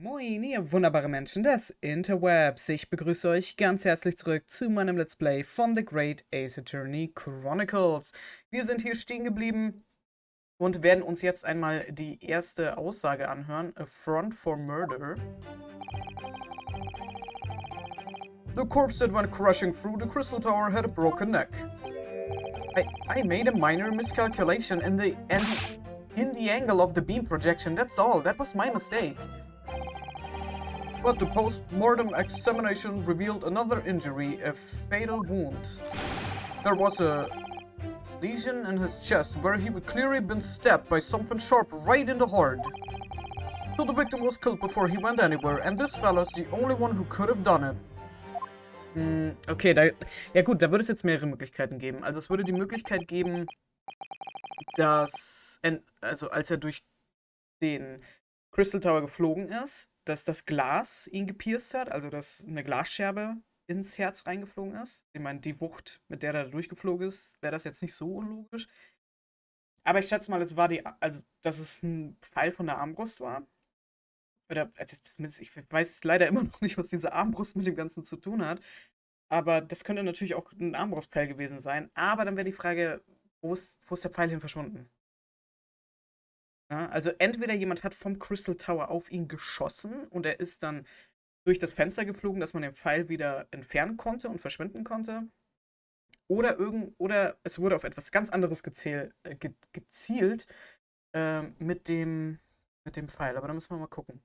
Moin, ihr wunderbare Menschen des Interwebs. Ich begrüße euch ganz herzlich zurück zu meinem Let's Play von The Great Ace Attorney Chronicles. Wir sind hier stehen geblieben und werden uns jetzt einmal die erste Aussage anhören. A front for murder. The corpse that went crushing through the crystal tower had a broken neck. I made a minor miscalculation in the angle of the beam projection, that's all. That was my mistake. But the post-mortem examination revealed another injury, a fatal wound. There was a lesion in his chest where he would clearly been stabbed by something sharp right in the heart. So the victim was killed before he went anywhere, and this fella's the only one who could have done it. Okay, ja gut, da würde es jetzt mehrere Möglichkeiten geben. Also es würde die Möglichkeit geben, dass, also als er durch den Crystal Tower geflogen ist, dass das Glas ihn gepierst hat, also dass eine Glasscherbe ins Herz reingeflogen ist. Ich meine, die Wucht, mit der er da durchgeflogen ist, wäre das jetzt nicht so unlogisch. Aber ich schätze mal, dass es ein Pfeil von der Armbrust war. Oder, also zumindest, ich weiß leider immer noch nicht, was diese Armbrust mit dem Ganzen zu tun hat. Aber das könnte natürlich auch ein Armbrustpfeil gewesen sein. Aber dann wäre die Frage, wo ist der Pfeil hin verschwunden? Ja, also entweder jemand hat vom Crystal Tower auf ihn geschossen und er ist dann durch das Fenster geflogen, dass man den Pfeil wieder entfernen konnte und verschwinden konnte. Oder es wurde auf etwas ganz anderes gezielt mit dem Pfeil. Aber da müssen wir mal gucken.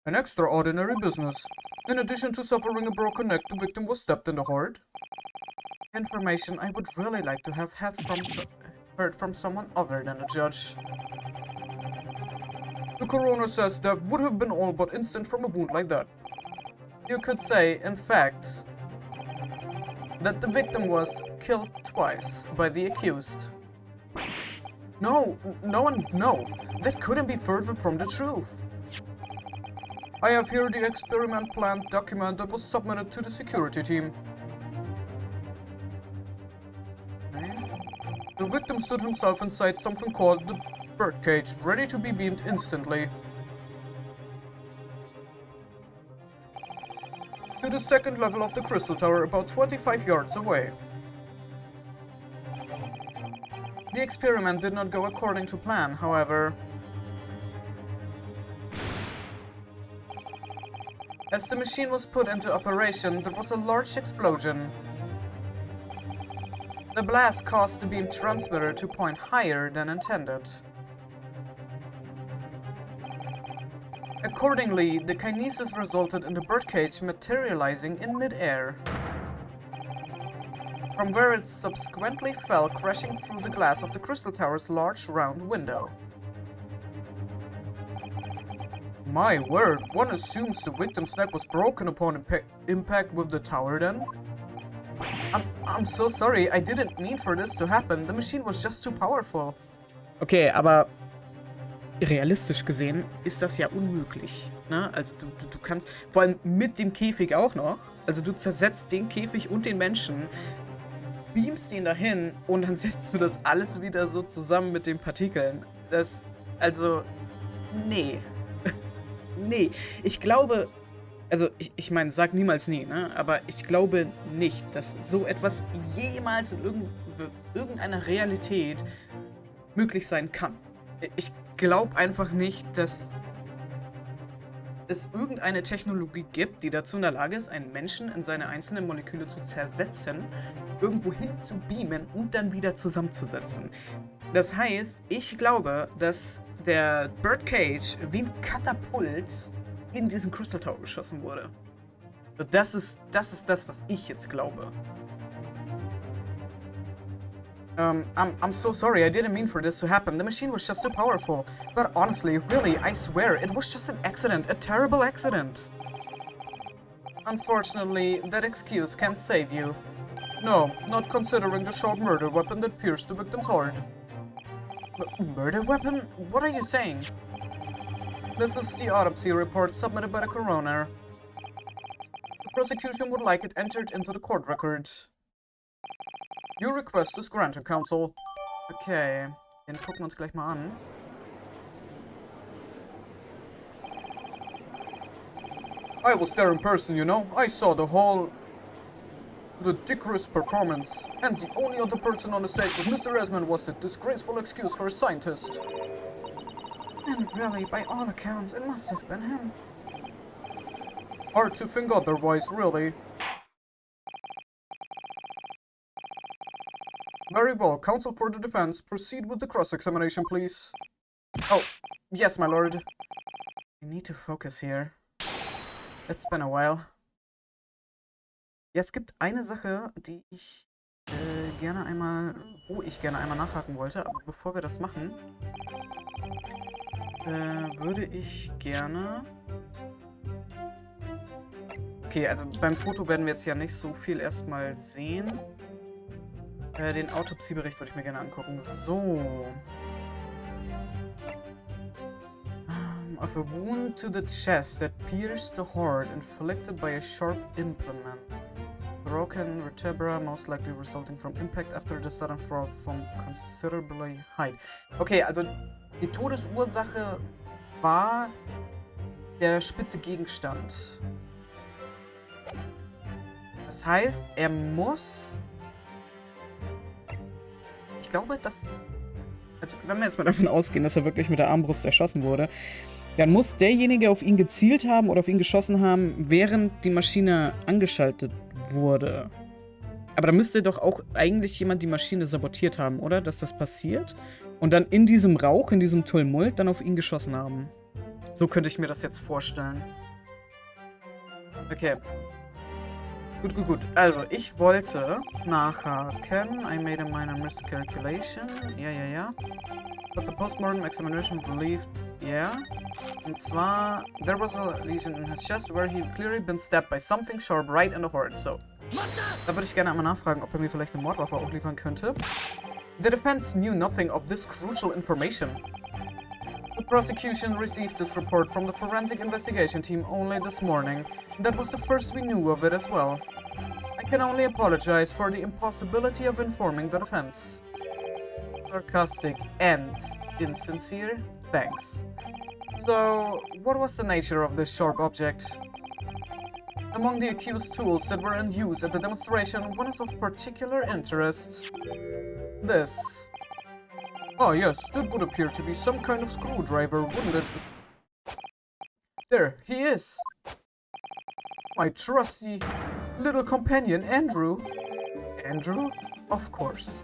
An extraordinary business. In addition to suffering a broken neck, the victim was stabbed in the heart. Information I would really like to have heard from someone other than a judge. The coroner says death would have been all but instant from a wound like that. You could say, in fact, that the victim was killed twice by the accused. No, that couldn't be further from the truth. I have here the experiment plan document that was submitted to the security team. The victim stood himself inside something called the birdcage, ready to be beamed instantly. To the second level of the crystal tower, about 25 yards away. The experiment did not go according to plan, however. As the machine was put into operation, there was a large explosion. The blast caused the beam transmitter to point higher than intended. Accordingly, the kinesis resulted in the birdcage materializing in mid-air, from where it subsequently fell crashing through the glass of the crystal tower's large round window. My word, one assumes the victim's neck was broken upon impact with the tower then? I'm so sorry, I didn't mean for this to happen. The machine was just too powerful. Okay, aber realistisch gesehen ist das ja unmöglich. Ne? Also du kannst, vor allem mit dem Käfig auch noch, also du zersetzt den Käfig und den Menschen, beamst ihn dahin und dann setzt du das alles wieder so zusammen mit den Partikeln. Nee. Nee, ich glaube, also ich meine, sag niemals nie, ne? Aber ich glaube nicht, dass so etwas jemals in irgendeiner Realität möglich sein kann. Ich glaube einfach nicht, dass es irgendeine Technologie gibt, die dazu in der Lage ist, einen Menschen in seine einzelnen Moleküle zu zersetzen, irgendwo hin zu beamen und dann wieder zusammenzusetzen. Das heißt, ich glaube, dass der Birdcage wie ein Katapult in diesen Crystal Tower geschossen wurde. Das ist das, was ich jetzt glaube. I'm so sorry, I didn't mean for this to happen. The machine was just too powerful. But honestly, really, I swear, it was just an accident, a terrible accident. Unfortunately, that excuse can't save you. No, not considering the sharp murder weapon that pierced the victim's heart. Murder weapon? What are you saying? This is the autopsy report submitted by the coroner. The prosecution would like it entered into the court records. Your request is granted, counsel. Okay, den gucken wir uns gleich mal an. I was there in person, you know. I saw the whole ludicrous performance. And the only other person on the stage with Mr. Esmond was the disgraceful excuse for a scientist. And really, by all accounts, it must have been him. Hard to think otherwise, really. Very well, counsel for the defense, proceed with the cross-examination, please. Oh, yes, my lord. I need to focus here. It's been a while. Ja, es gibt eine Sache, die ich wo ich gerne einmal nachhaken wollte, aber bevor wir das machen, würde ich gerne... Okay, also beim Foto werden wir jetzt ja nicht so viel erstmal sehen. Den Autopsiebericht würde ich mir gerne angucken. So. Of a wound to the chest that pierced the heart, inflicted by a sharp implement. Broken vertebra, most likely resulting from impact after the sudden fall from considerably height. Okay, also die Todesursache war der spitze Gegenstand. Das heißt, er muss... Ich glaube, dass... Also, wenn wir jetzt mal davon ausgehen, dass er wirklich mit der Armbrust erschossen wurde, dann muss derjenige auf ihn gezielt haben oder auf ihn geschossen haben, während die Maschine angeschaltet wurde. Aber da müsste doch auch eigentlich jemand die Maschine sabotiert haben, oder? Dass das passiert. Und dann in diesem Rauch, in diesem Tumult, dann auf ihn geschossen haben. So könnte ich mir das jetzt vorstellen. Okay. Gut, gut, gut. Also, ich wollte nachhaken. I made a minor miscalculation. Ja. But the postmortem examination relieved... Yeah. Und zwar, there was a lesion in his chest where he clearly been stabbed by something sharp right in the heart. So. Da würde ich gerne einmal nachfragen, ob er mir vielleicht eine Mordwaffe auch liefern könnte. The defense knew nothing of this crucial information. The prosecution received this report from the forensic investigation team only this morning. That was the first we knew of it as well. I can only apologize for the impossibility of informing the defense. Sarcastic and insincere thanks. So, what was the nature of this sharp object? Among the accused tools that were in use at the demonstration, one is of particular interest. This. Oh yes, that would appear to be some kind of screwdriver, wouldn't it? There, he is! My trusty little companion, Andrew. Andrew? Of course.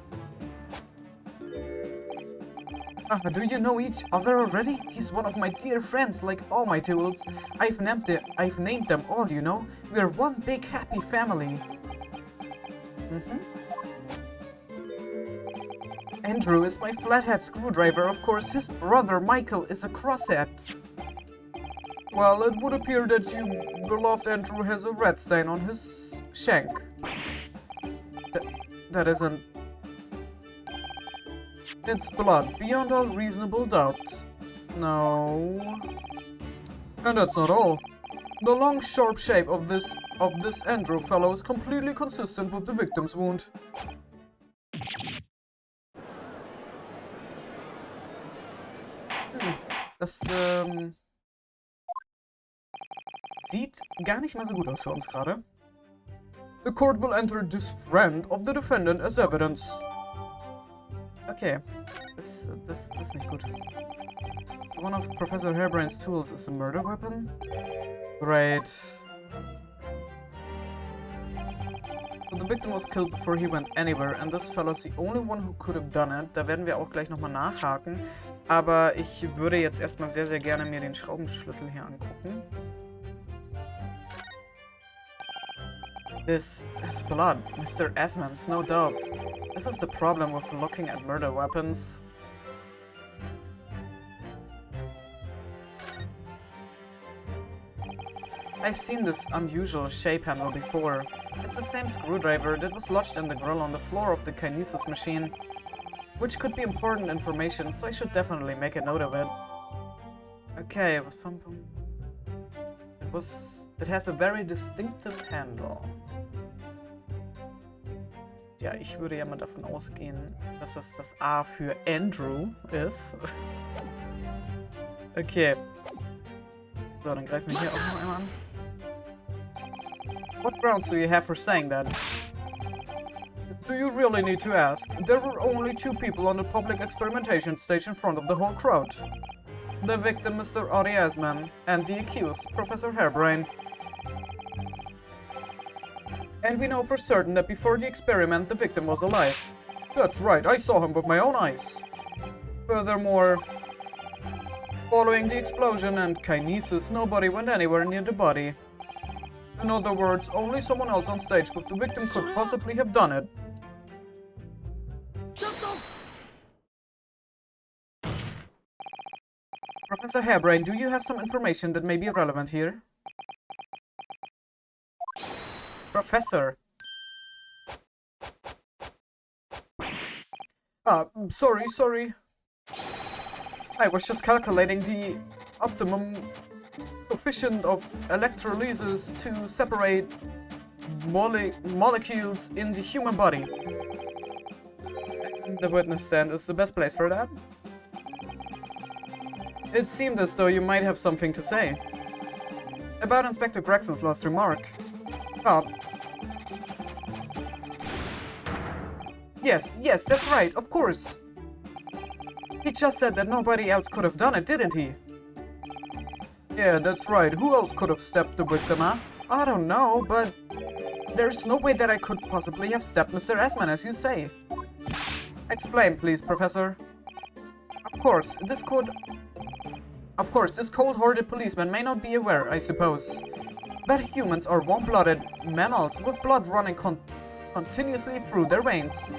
Do you know each other already? He's one of my dear friends, like all my tools. I've named them all, you know. We're one big happy family. Andrew is my flathead screwdriver, of course. His brother, Michael, is a crosshead. Well, it would appear that your beloved Andrew has a red stain on his shank. That isn't... It's blood, beyond all reasonable doubt. No... And that's not all. The long, sharp shape of this Andrew fellow is completely consistent with the victim's wound. Das, sieht gar nicht mal so gut aus für uns gerade. The court will enter this friend of the defendant as evidence. Okay, das ist nicht gut. One of Professor Harebrayne's tools is a murder weapon? Great. So the victim was killed before he went anywhere, and this fellow's the only one who could have done it. Da werden wir auch gleich nochmal nachhaken. Aber ich würde jetzt erstmal sehr, sehr gerne mir den Schraubenschlüssel hier angucken. This is blood, Mr. Esmond's, no doubt. This is the problem with looking at murder weapons. I've seen this unusual shape handle before. It's the same screwdriver that was lodged in the grill on the floor of the kinesis machine. Which could be important information, so I should definitely make a note of it. Okay, it has a very distinctive handle. Ja, ich würde ja mal davon ausgehen, dass das A für Andrew ist. Okay. So, dann greifen wir hier auch noch einmal an. What grounds do you have for saying that? Do you really need to ask? There were only 2 people on the public experimentation stage in front of the whole crowd. The victim, Mr. Ariasman, and the accused, Professor Harebrayne. And we know for certain that before the experiment, the victim was alive. That's right, I saw him with my own eyes. Furthermore, following the explosion and kinesis, nobody went anywhere near the body. In other words, only someone else on stage with the victim could possibly have done it. Professor Harebrayne, do you have some information that may be relevant here? Professor. Sorry. I was just calculating the optimum coefficient of electrolysis to separate molecules in the human body. The witness stand is the best place for that. It seemed as though you might have something to say. About Inspector Gregson's last remark. Yes, that's right, of course. He just said that nobody else could have done it, didn't he? Yeah, that's right. Who else could have stabbed the victim, huh? I don't know, but there's no way that I could possibly have stabbed Mr. Asman, as you say. Explain, please, Professor. Of course, this cold-hearted policeman may not be aware, I suppose. But humans are warm-blooded mammals with blood running continuously through their veins.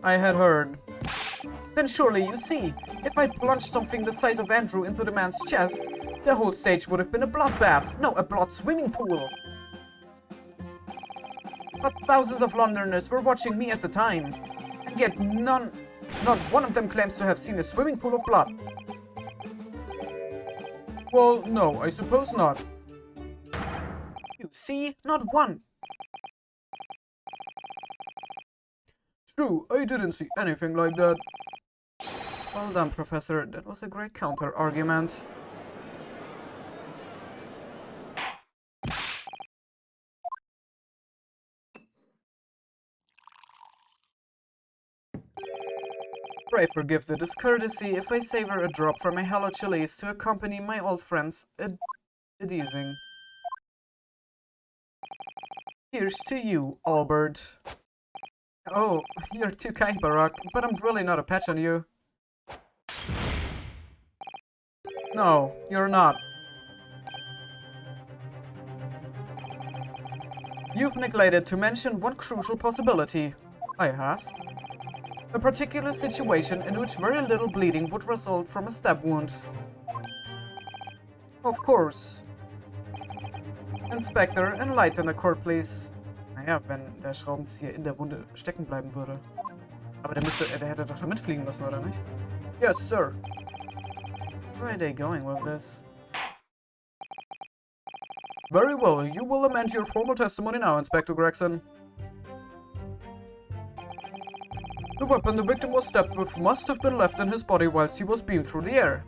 I had heard. Then surely, you see, if I plunged something the size of Andrew into the man's chest, the whole stage would have been a bloodbath, no, a blood swimming pool. But thousands of Londoners were watching me at the time, and yet not one of them claims to have seen a swimming pool of blood. Well, no, I suppose not. You see, not one. True, I didn't see anything like that. Well done, Professor. That was a great counter-argument. Pray forgive the discourtesy if I savor a drop from my Hello Chili's to accompany my old friends using. Here's to you, Albert. Oh, you're too kind, Barack, but I'm really not a patch on you. No, you're not. You've neglected to mention one crucial possibility. I have. A particular situation in which very little bleeding would result from a stab wound. Of course. Inspector, enlighten the court, please. Naja, wenn der Schraubenzieher in der Wunde stecken bleiben würde. Aber der hätte doch da mitfliegen müssen, oder nicht? Yes, sir. Where are they going with this? Very well, you will amend your formal testimony now, Inspector Gregson. The weapon the victim was stabbed with must have been left in his body whilst he was beamed through the air.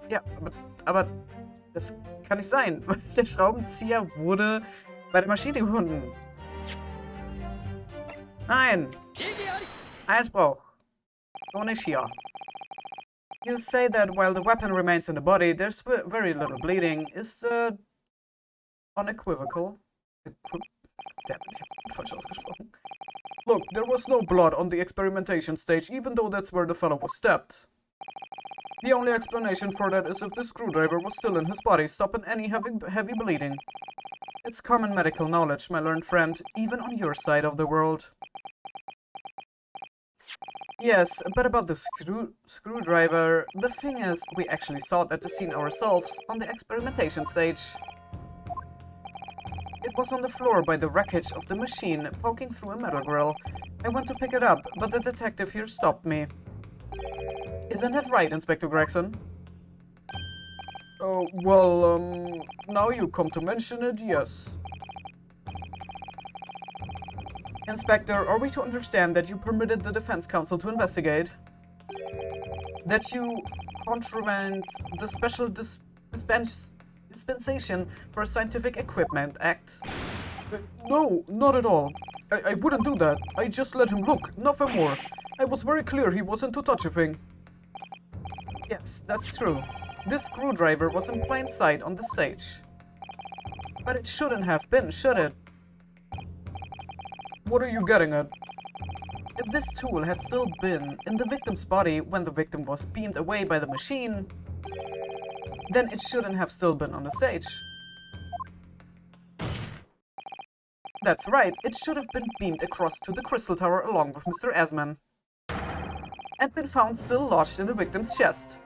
Ja, aber das kann nicht sein. Der Schraubenzieher wurde bei der Maschine gefunden. Nein! Einspruch. So nicht hier. You say that while the weapon remains in the body, there's very little bleeding. Is the unequivocal? Damn it, ich hab's falsch ausgesprochen. Look, there was no blood on the experimentation stage, even though that's where the fellow was stabbed. The only explanation for that is if the screwdriver was still in his body, stopping any heavy bleeding. It's common medical knowledge, my learned friend, even on your side of the world. Yes, but about the screwdriver, the thing is, we actually saw it at the scene ourselves, on the experimentation stage. It was on the floor by the wreckage of the machine, poking through a metal grill. I went to pick it up, but the detective here stopped me. Isn't that right, Inspector Gregson? Oh, well, now you come to mention it, yes. Inspector, are we to understand that you permitted the defense counsel to investigate? That you contravened the special dispensation for Scientific Equipment Act? No, not at all. I wouldn't do that. I just let him look, nothing more. I was very clear he wasn't to touch a thing. Yes, that's true. This screwdriver was in plain sight on the stage. But it shouldn't have been, should it? What are you getting at? If this tool had still been in the victim's body when the victim was beamed away by the machine, then it shouldn't have still been on the stage. That's right, it should have been beamed across to the Crystal Tower along with Mr. Asman, and been found still lodged in the victim's chest.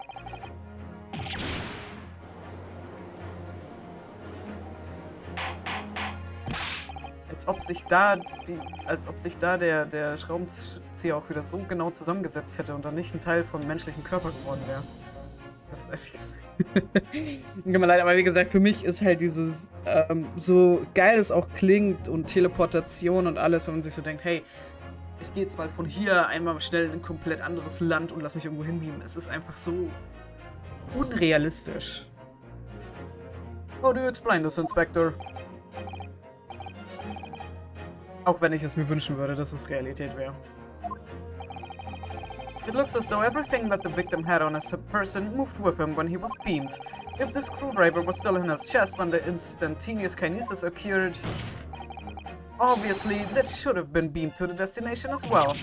Als ob sich da der Schraubenzieher auch wieder so genau zusammengesetzt hätte und dann nicht ein Teil vom menschlichen Körper geworden wäre. Das ist echt... Tut mir leid, aber wie gesagt, für mich ist halt dieses, so geil es auch klingt und Teleportation und alles, wenn man sich so denkt, hey, ich gehe jetzt mal von hier einmal schnell in ein komplett anderes Land und lass mich irgendwo hinbeamen. Es ist einfach so unrealistisch. How do you explain this, Inspector? Auch wenn ich es mir wünschen würde, dass es Realität wäre. It looks as though everything that the victim had on his person moved with him when he was beamed. If the screwdriver was still in his chest when the instantaneous kinesis occurred, obviously that should have been beamed to the destination as well.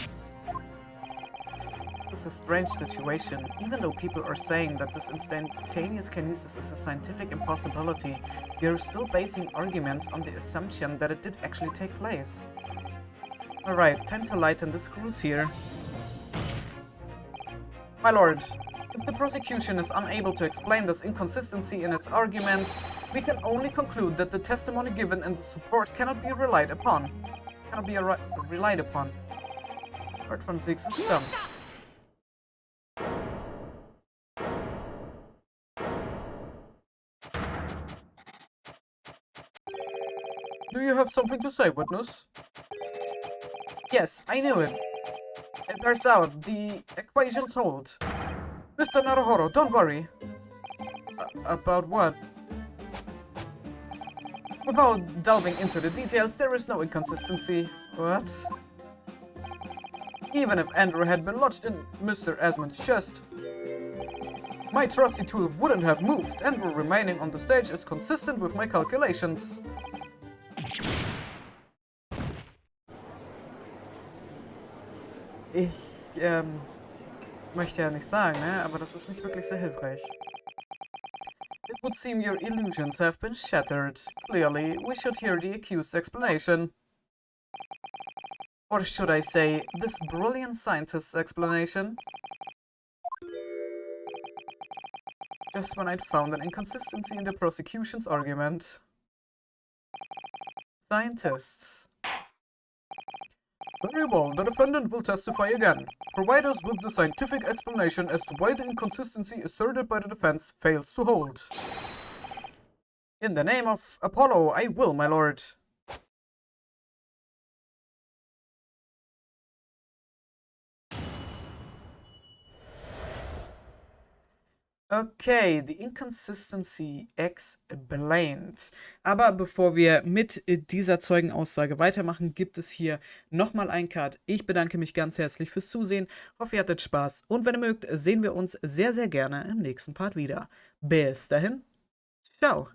This is a strange situation. Even though people are saying that this instantaneous kinesis is a scientific impossibility, we are still basing arguments on the assumption that it did actually take place. Alright, time to lighten the screws here. My lord, if the prosecution is unable to explain this inconsistency in its argument, we can only conclude that the testimony given in the support cannot be relied upon. Lord von Six is stumped. Do you have something to say, witness? Yes, I knew it. It turns out the equations hold. Mr. Naruhodo, don't worry. About what? Without delving into the details, there is no inconsistency. What? Even if Andrew had been lodged in Mr. Asman's chest, my trusty tool wouldn't have moved. Andrew remaining on the stage is consistent with my calculations. Ich, möchte ja nicht sagen, ne? Aber das ist nicht wirklich sehr hilfreich. It would seem your illusions have been shattered. Clearly, we should hear the accused's explanation. Or should I say, this brilliant scientist's explanation? Just when I'd found an inconsistency in the prosecution's argument. Scientists. Very well, the defendant will testify again. Provide us with the scientific explanation as to why the inconsistency asserted by the defense fails to hold. In the name of Apollo, I will, my lord. Okay, the inconsistency explained. Aber bevor wir mit dieser Zeugenaussage weitermachen, gibt es hier nochmal ein Cut. Ich bedanke mich ganz herzlich fürs Zusehen. Hoffe, ihr hattet Spaß. Und wenn ihr mögt, sehen wir uns sehr, sehr gerne im nächsten Part wieder. Bis dahin, ciao.